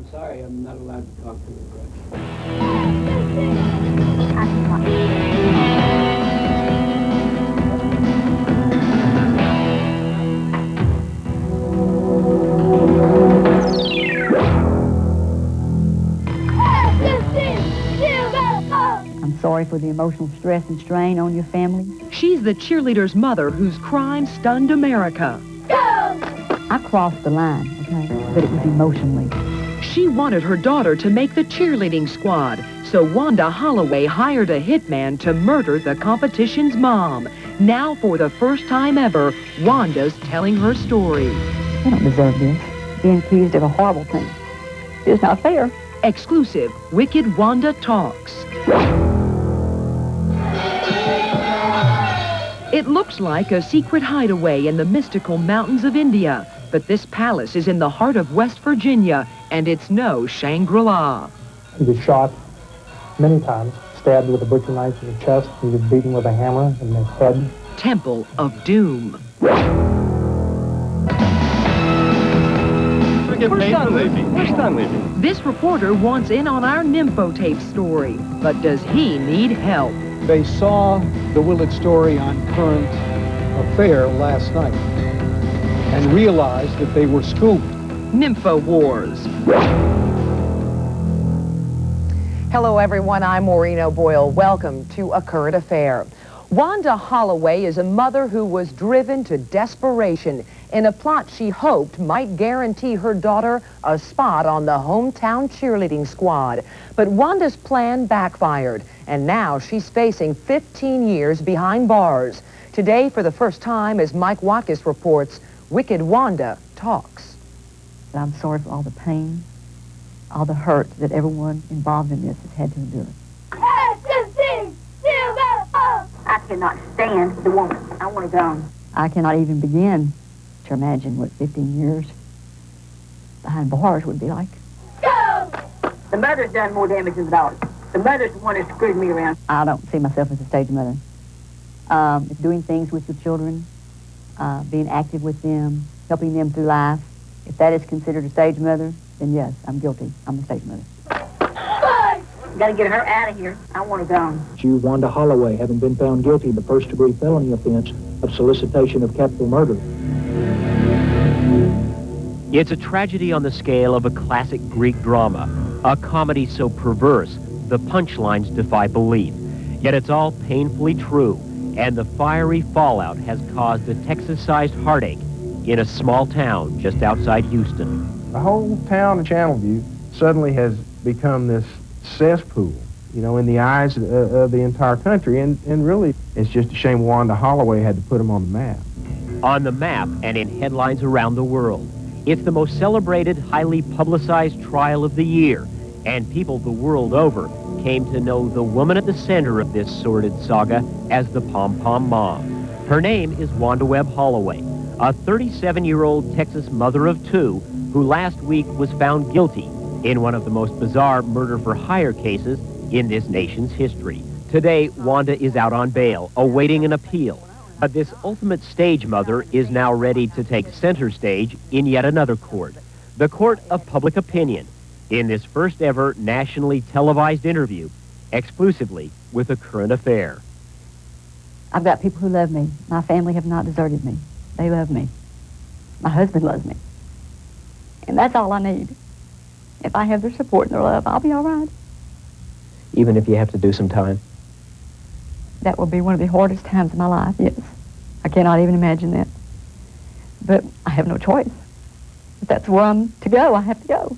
I'm sorry, I'm not allowed to talk to the press. I'm sorry for the emotional stress and strain on your family. She's the cheerleader's mother whose crime stunned America. I crossed the line, okay, but it was emotionally. She wanted her daughter to make the cheerleading squad, so Wanda Holloway hired a hitman to murder the competition's mom. Now, for the first time ever, Wanda's telling her story. They don't deserve this. Being accused of a horrible thing. It's not fair. Exclusive, Wicked Wanda Talks. It looks like a secret hideaway in the mystical mountains of India, but this palace is in the heart of West Virginia, and it's no Shangri-La. He was shot many times, stabbed with a butcher knife in the chest. He was beaten with a hammer in the head. Temple of Doom. First time leaving. This reporter wants in on our nympho tape story, but does he need help? They saw the Willets story on Current Affair last night and realized that they were scooped. Nympho Wars. Hello, everyone. I'm Maureen O'Boyle. Welcome to A Current Affair. Wanda Holloway is a mother who was driven to desperation in a plot she hoped might guarantee her daughter a spot on the hometown cheerleading squad. But Wanda's plan backfired, and now she's facing 15 years behind bars. Today, for the first time, as Mike Watkis reports, Wicked Wanda talks. I'm sorry for all the pain, all the hurt that everyone involved in this has had to endure. I cannot stand the woman. I want her gone. I cannot even begin to imagine what 15 years behind bars would be like. Go! The mother's done more damage than the daughter. The mother's the one that screwed me around. I don't see myself as a stage mother. It's doing things with your children, being active with them, helping them through life. If that is considered a stage mother, then yes, I'm guilty. I'm a stage mother. Got to get her out of here. I want her gone. You, Wanda Holloway, having been found guilty of the first-degree felony offense of solicitation of capital murder. It's a tragedy on the scale of a classic Greek drama, a comedy so perverse, the punchlines defy belief. Yet it's all painfully true, and the fiery fallout has caused a Texas-sized heartache in a small town just outside Houston. The whole town of Channelview suddenly has become this cesspool, you know, in the eyes of the entire country, and really, it's just a shame Wanda Holloway had to put them on the map. On the map and in headlines around the world. It's the most celebrated, highly publicized trial of the year, and people the world over came to know the woman at the center of this sordid saga as the Pom-Pom Mom. Her name is Wanda Webb Holloway, a 37-year-old Texas mother of two who last week was found guilty in one of the most bizarre murder-for-hire cases in this nation's history. Today, Wanda is out on bail, awaiting an appeal. But this ultimate stage mother is now ready to take center stage in yet another court, the court of public opinion, in this first-ever nationally televised interview, exclusively with A Current Affair. I've got people who love me. My family have not deserted me. They love me. My husband loves me. And that's all I need. If I have their support and their love, I'll be all right. Even if you have to do some time? That will be one of the hardest times of my life, yes. I cannot even imagine that. But I have no choice. If that's where I'm to go, I have to go.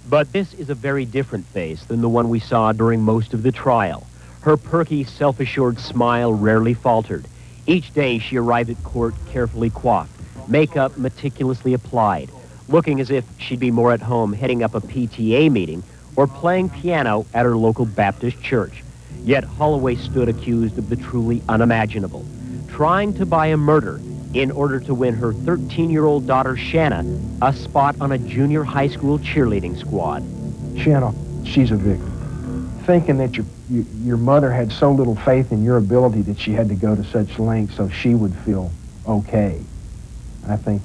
But this is a very different face than the one we saw during most of the trial. Her perky, self-assured smile rarely faltered. Each day she arrived at court carefully coiffed, makeup meticulously applied, looking as if she'd be more at home heading up a PTA meeting or playing piano at her local Baptist church. Yet Holloway stood accused of the truly unimaginable, trying to buy a murder in order to win her 13-year-old daughter, Shanna, a spot on a junior high school cheerleading squad. Shanna, she's a victim. Thinking that your mother had so little faith in your ability that she had to go to such lengths so she would feel okay, I think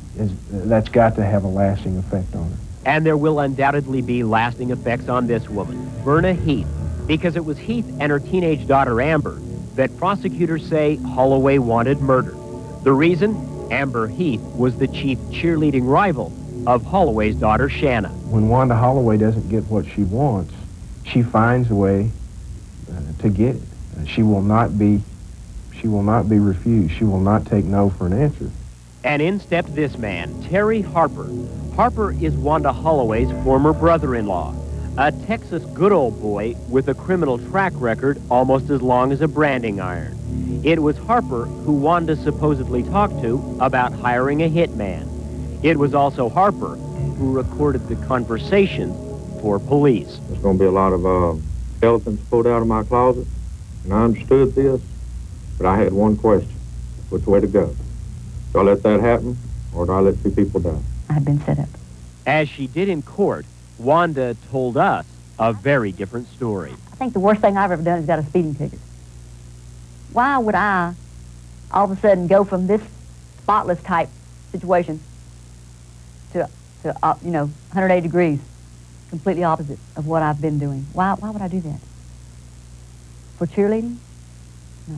that's got to have a lasting effect on her. And there will undoubtedly be lasting effects on this woman, Verna Heath, because it was Heath and her teenage daughter Amber that prosecutors say Holloway wanted murdered. The reason? Amber Heath was the chief cheerleading rival of Holloway's daughter Shanna. When Wanda Holloway doesn't get what she wants, she finds a way to get it. She will not be refused. She will not take no for an answer. And in steps this man, Terry Harper. Harper is Wanda Holloway's former brother-in-law, a Texas good old boy with a criminal track record almost as long as a branding iron. It was Harper who Wanda supposedly talked to about hiring a hitman. It was also Harper who recorded the conversation for police. There's going to be a lot of skeletons pulled out of my closet, and I understood this, but I had one question: which way to go? Do I let that happen, or do I let 2 people die? I've been set up. As she did in court, Wanda told us a very different story. I think the worst thing I've ever done is got a speeding ticket. Why would I all of a sudden go from this spotless type situation to 180 degrees, completely opposite of what I've been doing? Why would I do that? For cheerleading? No.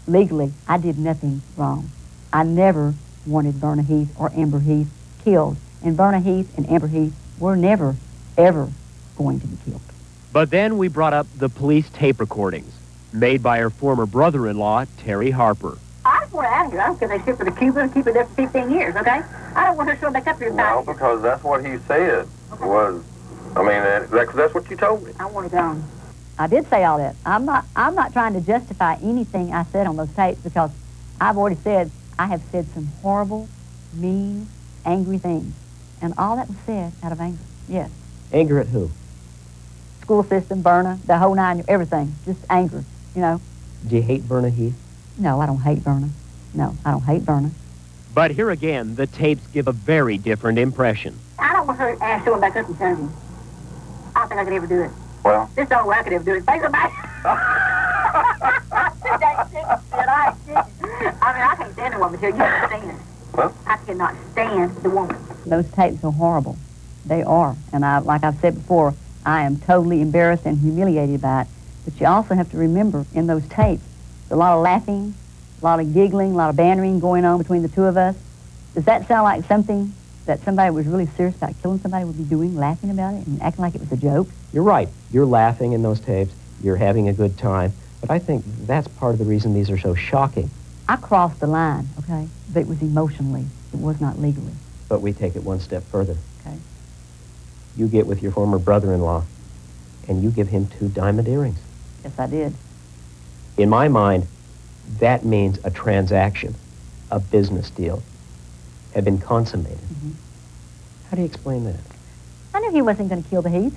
Legally, I did nothing wrong. I never wanted Verna Heath or Amber Heath killed. And Verna Heath and Amber Heath were never, ever going to be killed. But then we brought up the police tape recordings made by her former brother-in-law, Terry Harper. I just want to ask you, I don't care if they ship her to Cuba and keep her there for 15 years, okay? I don't want her showing back up here. No, because that's what he said was, that's what you told me. I want it gone. I did say all that. I'm not trying to justify anything I said on those tapes, because I've already said I have said some horrible, mean, angry things. And all that was said out of anger, yes. Anger at who? School system, Verna, the whole nine, everything. Just anger, you know. Do you hate Verna Heath? No, I don't hate Verna. No, I don't hate Verna. But here again, the tapes give a very different impression. I don't want her ass showing back up in front of me. I don't think I could ever do it. Well, this is the only way I could ever do it. Face her back. I can't stand the woman here. You understand? Well, I cannot stand the woman. Those tapes are horrible. They are. And like I've said before, I am totally embarrassed and humiliated by it. But you also have to remember, in those tapes, a lot of laughing, a lot of giggling, a lot of bantering going on between the two of us. Does that sound like something that somebody was really serious about killing somebody would be doing, laughing about it and acting like it was a joke? You're right. You're laughing in those tapes. You're having a good time. But I think that's part of the reason these are so shocking. I crossed the line, okay? But it was emotionally. It was not legally. But we take it one step further. Okay. You get with your former brother-in-law, and you give him 2 diamond earrings. Yes, I did. In my mind, that means a transaction, a business deal, had been consummated. Mm-hmm. How do you explain that? I knew he wasn't going to kill the Heath.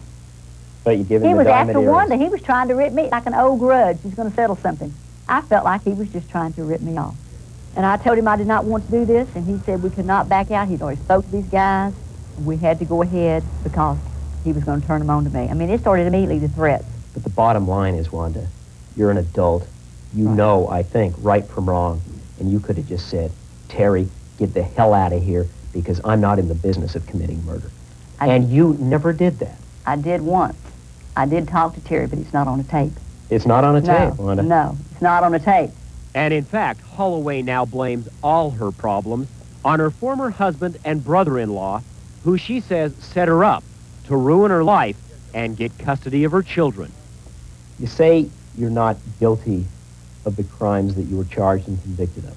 But you give him He the was diamond after earrings. Wanda. He was trying to rip me like an old grudge. He's going to settle something. I felt like he was just trying to rip me off. And I told him I did not want to do this, and he said we could not back out. He'd already spoke to these guys. We had to go ahead because he was going to turn them on to me. I mean, it started immediately to threats. But the bottom line is, Wanda, you're an adult. You Right. know, I think, right from wrong. And you could have just said, Terry, get the hell out of here, because I'm not in the business of committing murder. And you never did that. I did once. I did talk to Terry, but it's not on a tape. It's not on a tape, Wanda. No, it's not on a tape. And in fact, Holloway now blames all her problems on her former husband and brother-in-law, who she says set her up to ruin her life and get custody of her children. You say you're not guilty of the crimes that you were charged and convicted of.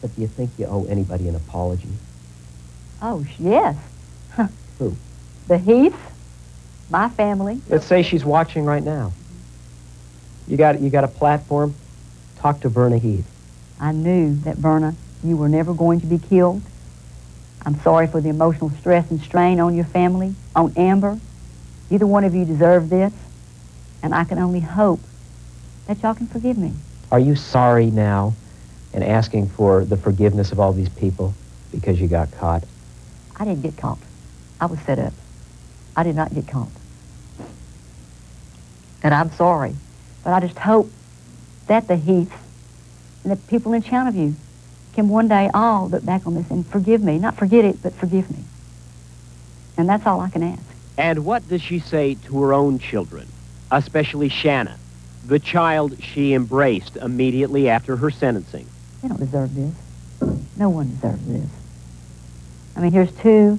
But do you think you owe anybody an apology? Oh, yes. Who? The Heaths, my family. Let's say she's watching right now. You got a platform? Talk to Verna Heath. I knew that, Verna, you were never going to be killed. I'm sorry for the emotional stress and strain on your family, on Amber. Either one of you deserve this, and I can only hope that y'all can forgive me. Are you sorry now and asking for the forgiveness of all these people because you got caught? I didn't get caught. I was set up. I did not get caught. And I'm sorry, but I just hope that the Heaths and the people in Channelview can one day all look back on this and forgive me. Not forget it, but forgive me. And that's all I can ask. And what does she say to her own children, especially Shanna, the child she embraced immediately after her sentencing? They don't deserve this. No one deserves this. I mean, here's two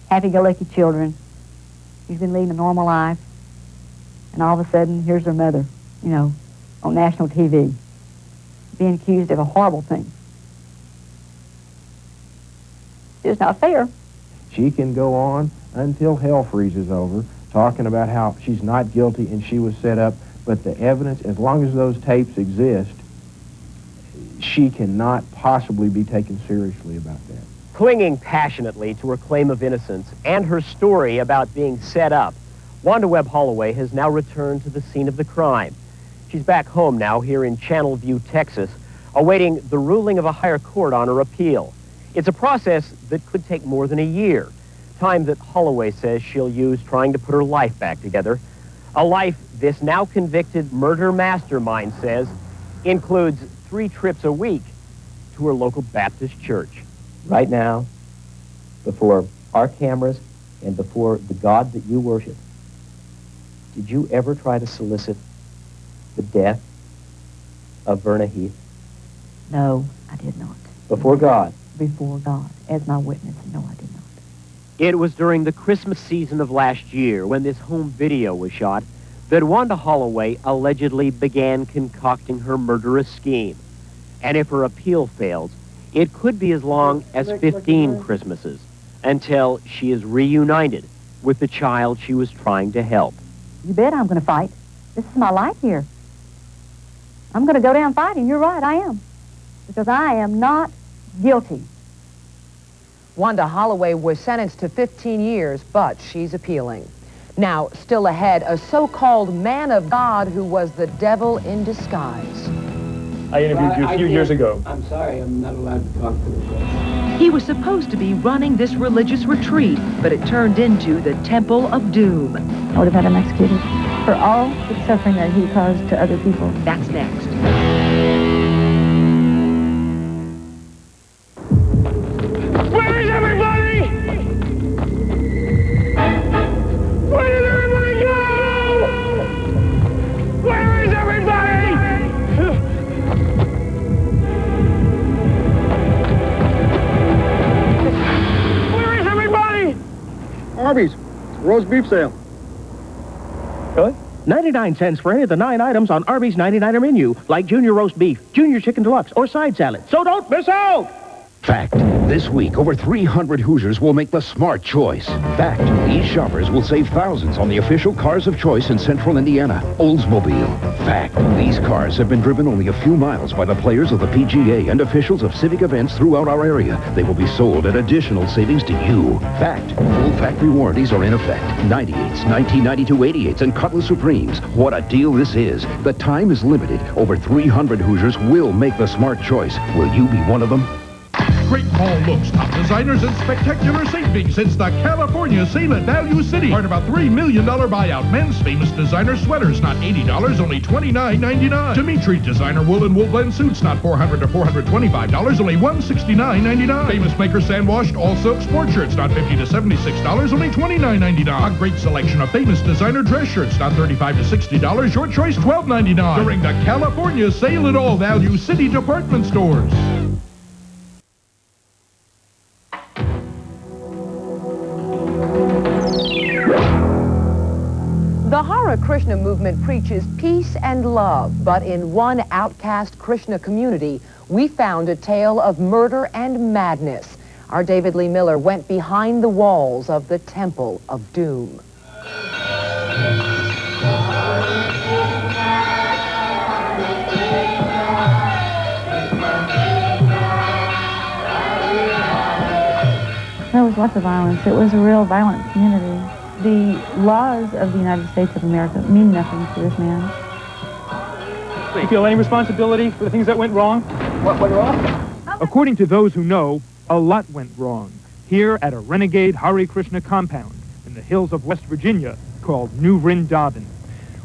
happy-go-lucky children. She's been leading a normal life. And all of a sudden, here's her mother, you know, on national TV, being accused of a horrible thing. It's not fair. She can go on until hell freezes over, talking about how she's not guilty and she was set up, but the evidence, as long as those tapes exist, she cannot possibly be taken seriously about that. Clinging passionately to her claim of innocence and her story about being set up, Wanda Holloway has now returned to the scene of the crime. She's back home now here in Channelview, Texas, awaiting the ruling of a higher court on her appeal. It's a process that could take more than a year, time that Holloway says she'll use trying to put her life back together. A life this now convicted murder mastermind says includes 3 trips a week to her local Baptist church. Right now, before our cameras and before the God that you worship, did you ever try to solicit the death of Verna Heath? No, I did not. Before God? Before God, as my witness, no, I did not. It was during the Christmas season of last year, when this home video was shot, that Wanda Holloway allegedly began concocting her murderous scheme. And if her appeal fails, it could be as long as 15 Christmases until she is reunited with the child she was trying to help. You bet I'm going to fight. This is my life here. I'm going to go down fighting. You're right, I am. Because I am not guilty. Wanda Holloway was sentenced to 15 years, but she's appealing. Now, still ahead, a so-called man of God who was the devil in disguise. I interviewed you a few years ago. I'm sorry, I'm not allowed to talk to the judge. He was supposed to be running this religious retreat, but it turned into the Temple of Doom. I would have had him executed for all the suffering that he caused to other people. That's next. Where is everybody? Where did everybody go? Where is everybody? Where is everybody? Arby's, roast beef sale. Really? 99 cents for any of the 9 items on Arby's 99er menu, like junior roast beef, junior chicken deluxe, or side salad. So don't miss out! Fact. This week, over 300 Hoosiers will make the smart choice. Fact. These shoppers will save thousands on the official cars of choice in central Indiana, Oldsmobile. Fact. These cars have been driven only a few miles by the players of the PGA and officials of civic events throughout our area. They will be sold at additional savings to you. Fact. Full factory warranties are in effect. 98s, 1992 88s, and Cutlass Supremes. What a deal this is. The time is limited. Over 300 Hoosiers will make the smart choice. Will you be one of them? Great fall looks, top designers, and spectacular savings. It's the California sale at Value City. Part of a $3 million buyout. Men's famous designer sweaters, not $80, only $29.99. Dimitri designer wool and wool blend suits, not $400 to $425, only $169.99. Famous maker sand-washed all silk sport shirts, not $50 to $76, only $29.99. A great selection of famous designer dress shirts, not $35 to $60, your choice $12.99. During the California sale at all Value City department stores. The Hare Krishna movement preaches peace and love, but in one outcast Krishna community, we found a tale of murder and madness. Our David Lee Miller went behind the walls of the Temple of Doom. There was lots of violence. It was a real violent community. The laws of the United States of America mean nothing to this man. Do you feel any responsibility for the things that went wrong? What went wrong? According to those who know, a lot went wrong here at a renegade Hare Krishna compound in the hills of West Virginia called New Vrindaban.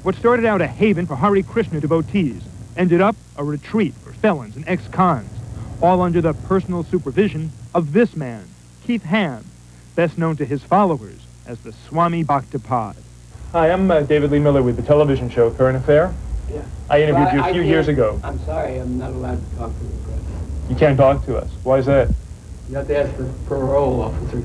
What started out a haven for Hare Krishna devotees ended up a retreat for felons and ex-cons, all under the personal supervision of this man, Keith Ham, best known to his followers as the Swami Bhaktapad. Hi, I'm David Lee Miller with the television show Current Affair. Yeah. I interviewed you a few years ago. I'm sorry, I'm not allowed to talk to the press. You can't talk to us. Why is that? You have to ask the parole officer.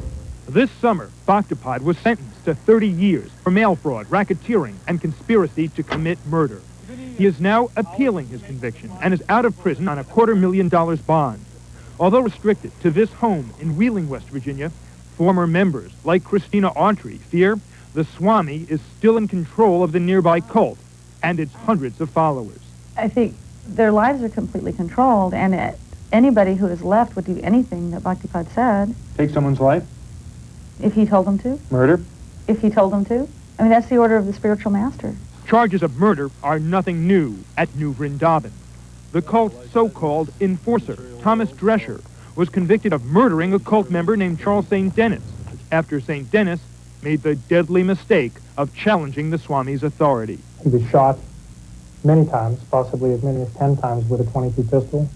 This summer, Bhaktapad was sentenced to 30 years for mail fraud, racketeering, and conspiracy to commit murder. He is now appealing his conviction and is out of prison on a $250,000 bond. Although restricted to this home in Wheeling, West Virginia, former members like Christina Autry fear the Swami is still in control of the nearby cult and its hundreds of followers. I think their lives are completely controlled, and anybody who is left would do anything that Bhaktapad said. Take someone's life? If he told them to. Murder? If he told them to. I mean, that's the order of the spiritual master. Charges of murder are nothing new at New Vrindaban. The cult's so-called enforcer, Thomas Drescher, was convicted of murdering a cult member named Charles St. Denis after St. Denis made the deadly mistake of challenging the Swami's authority. He was shot many times, possibly as many as 10 times with a .22 pistol,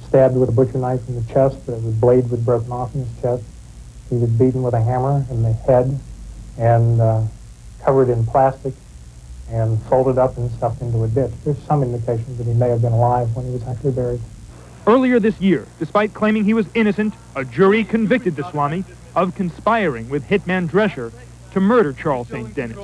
stabbed with a butcher knife in the chest, but the blade was broken off in his chest. He was beaten with a hammer in the head and covered in plastic and folded up and stuffed into a ditch. There's some indication that he may have been alive when he was actually buried. Earlier this year, despite claiming he was innocent, a jury convicted the Swami of conspiring with hitman Drescher to murder Charles St. Denis.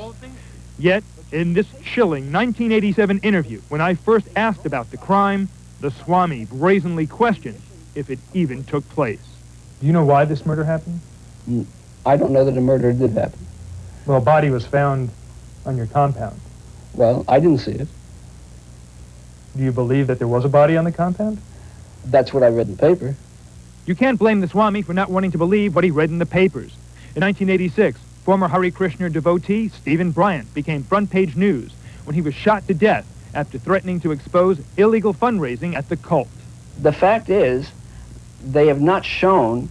Yet, in this chilling 1987 interview, when I first asked about the crime, the Swami brazenly questioned if it even took place. Do you know why this murder happened? I don't know that a murder did happen. Well, a body was found on your compound. Well, I didn't see it. Do you believe that there was a body on the compound? That's what I read in the paper. You can't blame the Swami for not wanting to believe what he read in the papers. In 1986, former Hare Krishna devotee Stephen Bryant became front-page news when he was shot to death after threatening to expose illegal fundraising at the cult. The fact is, they have not shown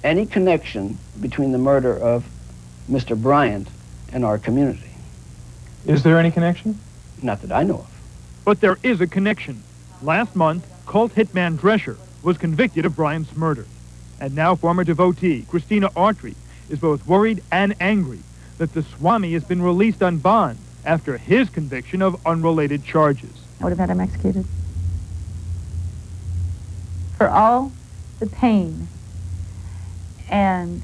any connection between the murder of Mr. Bryant and our community. Is there any connection? Not that I know of. But there is a connection. Last month, cult hitman Drescher was convicted of Bryant's murder. And now former devotee Christina Autry is both worried and angry that the Swami has been released on bond after his conviction of unrelated charges. I would have had him executed. For all the pain and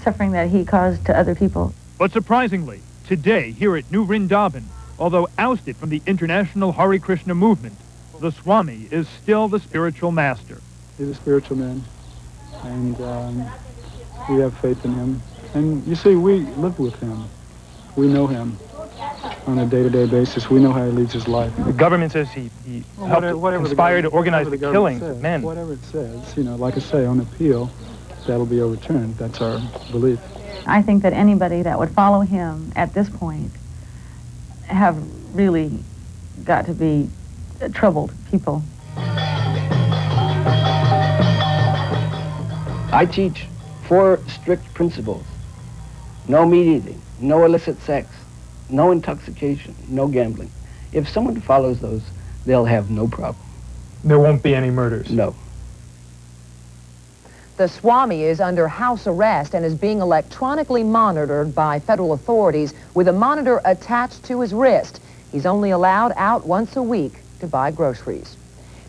suffering that he caused to other people. But surprisingly, today here at New Vrindaban, although ousted from the international Hare Krishna movement, the Swami is still the spiritual master. He's a spiritual man, and we have faith in him. And you see, we live with him. We know him on a day-to-day basis. We know how he leads his life. The government says he helped conspire to organize the killings of men. Whatever it says, you know, like I say, on appeal, that'll be overturned. That's our belief. I think that anybody that would follow him at this point have really got to be troubled people. I teach 4 strict principles. No meat eating, no illicit sex, no intoxication, no gambling. If someone follows those, they'll have no problem. There won't be any murders? No. The Swami is under house arrest and is being electronically monitored by federal authorities with a monitor attached to his wrist. He's only allowed out once a week to buy groceries.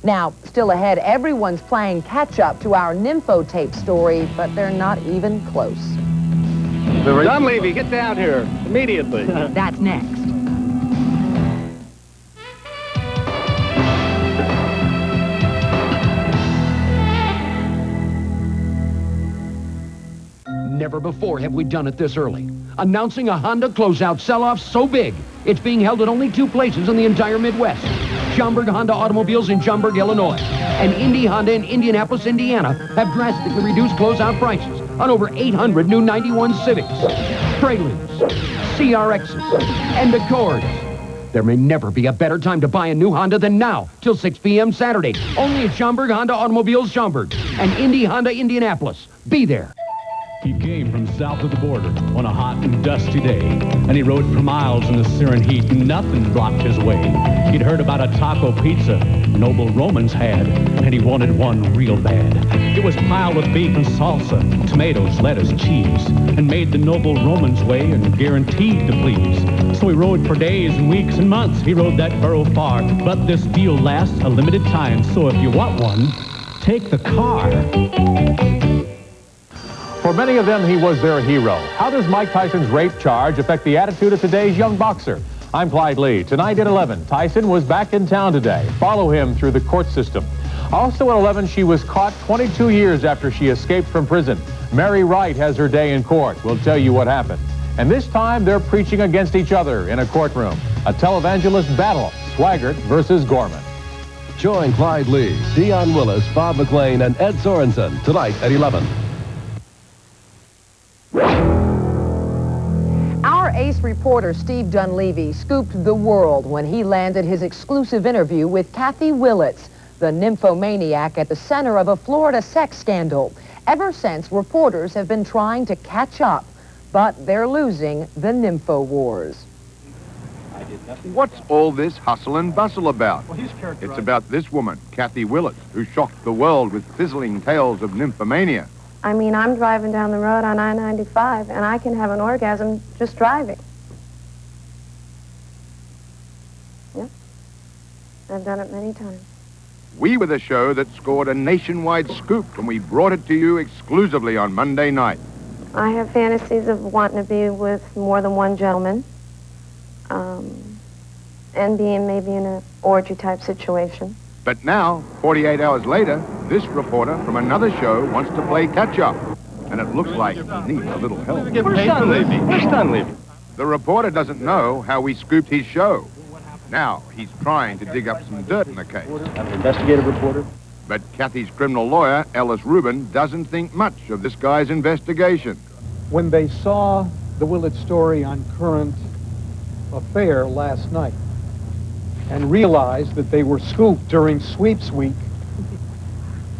Now, still ahead, everyone's playing catch-up to our nympho tape story, but they're not even close. Dunleavy, get down here immediately. That's next. Never before have we done it this early. Announcing a Honda closeout sell-off so big, it's being held at only 2 places in the entire Midwest. Schaumburg Honda Automobiles in Schaumburg, Illinois, and Indy Honda in Indianapolis, Indiana have drastically reduced closeout prices on over 800 new 91 Civics, Preludes, CRXs, and Accords. There may never be a better time to buy a new Honda than now, till 6 p.m. Saturday, only at Schaumburg Honda Automobiles, Schaumburg, and Indy Honda, Indianapolis. Be there. He came from south of the border on a hot and dusty day, and he rode for miles in the searing heat, and nothing blocked his way. He'd heard about a taco pizza noble Romans had, and he wanted one real bad. It was piled with beef and salsa, tomatoes, lettuce, cheese, and made the noble Romans way and guaranteed to please. So he rode for days and weeks and months. He rode that burro far, but this deal lasts a limited time, so if you want one, take the car. For many of them, he was their hero. How does Mike Tyson's rape charge affect the attitude of today's young boxer? I'm Clyde Lee. Tonight at 11, Tyson was back in town today. Follow him through the court system. Also at 11, she was caught 22 years after she escaped from prison. Mary Wright has her day in court. We'll tell you what happened. And this time, they're preaching against each other in a courtroom. A televangelist battle, Swaggart versus Gorman. Join Clyde Lee, Dion Willis, Bob McLean, and Ed Sorensen tonight at 11. Our ace reporter, Steve Dunleavy, scooped the world when he landed his exclusive interview with Kathy Willets, the nymphomaniac at the center of a Florida sex scandal. Ever since, reporters have been trying to catch up, but they're losing the nympho wars. What's all this hustle and bustle about? It's about this woman, Kathy Willets, who shocked the world with sizzling tales of nymphomania. I mean, I'm driving down the road on I-95, and I can have an orgasm just driving. Yep. I've done it many times. We were the show that scored a nationwide scoop, and we brought it to you exclusively on Monday night. I have fantasies of wanting to be with more than one gentleman, and being maybe in an orgy-type situation. But now, 48 hours later, this reporter from another show wants to play catch-up. And it looks like he needs a little help. Where's Dunleavy? The reporter doesn't know how we scooped his show. Now, he's trying to dig up some dirt in the case. I'm an investigative reporter. But Kathy's criminal lawyer, Ellis Rubin, doesn't think much of this guy's investigation. When they saw the Willets story on Current Affair last night and realized that they were scooped during Sweeps Week,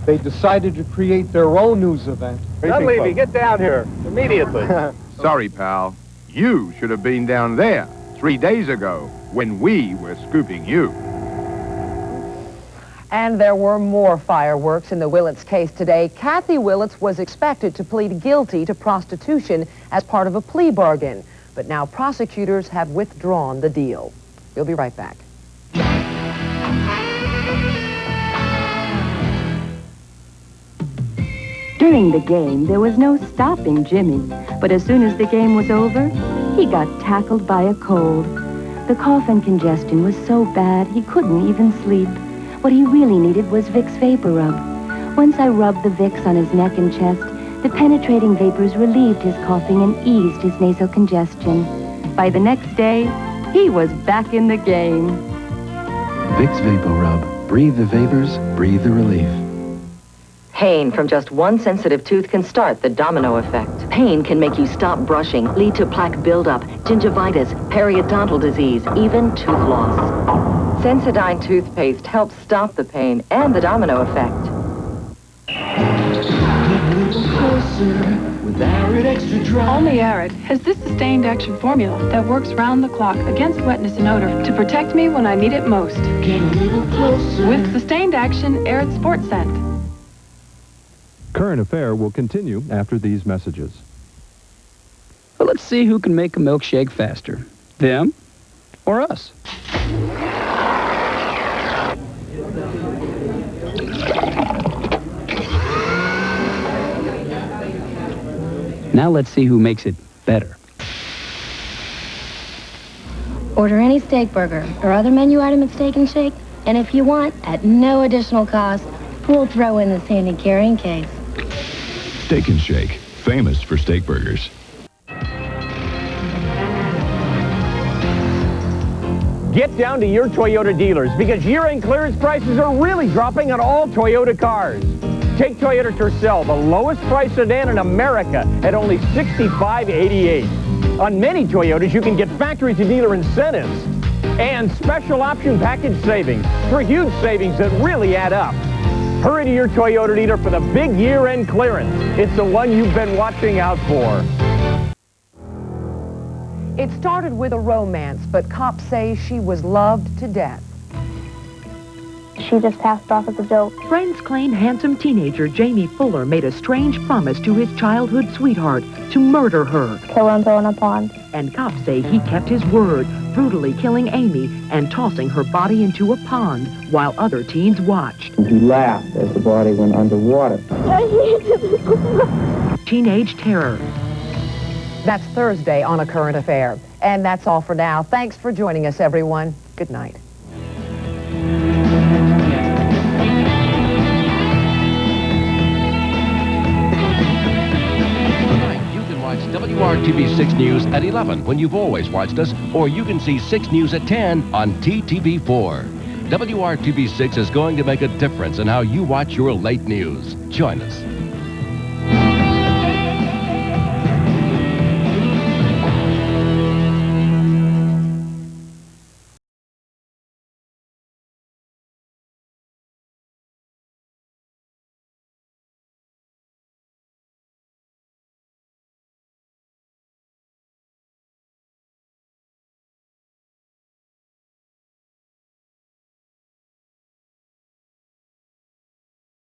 they decided to create their own news event. Dunleavy, get down here immediately. Sorry, pal. You should have been down there 3 days ago when we were scooping you. And there were more fireworks in the Willets case today. Kathy Willets was expected to plead guilty to prostitution as part of a plea bargain. But now prosecutors have withdrawn the deal. We'll be right back. During the game, there was no stopping Jimmy. But as soon as the game was over, he got tackled by a cold. The cough and congestion was so bad he couldn't even sleep. What he really needed was Vicks Vapor Rub. Once I rubbed the Vicks on his neck and chest, the penetrating vapors relieved his coughing and eased his nasal congestion. By the next day, he was back in the game. Vicks Vapor Rub. Breathe the vapors, breathe the relief. Pain from just one sensitive tooth can start the domino effect. Pain can make you stop brushing, lead to plaque buildup, gingivitis, periodontal disease, even tooth loss. Sensodyne toothpaste helps stop the pain and the domino effect. Only Arid has this sustained action formula that works round the clock against wetness and odor to protect me when I need it most. With sustained action Arid Sport Scent. Current Affair will continue after these messages. Well, let's see who can make a milkshake faster. Them or us? Now let's see who makes it better. Order any steak burger or other menu item at Steak and Shake, and if you want, at no additional cost, we'll throw in the Sandy carrying case. Steak and Shake, famous for steak burgers. Get down to your Toyota dealers because year-end clearance prices are really dropping on all Toyota cars. Take Toyota Tercel, the lowest price sedan in America at only $65.88. On many Toyotas, you can get factory-to-dealer incentives and special option package savings for huge savings that really add up. Hurry to your Toyota dealer for the big year-end clearance. It's the one you've been watching out for. It started with a romance, but cops say she was loved to death. She just passed off as a joke. Friends claim handsome teenager Jamie Fuller made a strange promise to his childhood sweetheart to murder her. Kill her and throw her in a pond. And cops say he kept his word, brutally killing Amy and tossing her body into a pond while other teens watched. He laughed as the body went underwater. Teenage terror. That's Thursday on A Current Affair. And that's all for now. Thanks for joining us, everyone. Good night. WRTV6 News at 11 when you've always watched us, or you can see 6 News at 10 on TTV4. WRTV6 is going to make a difference in how you watch your late news. Join us.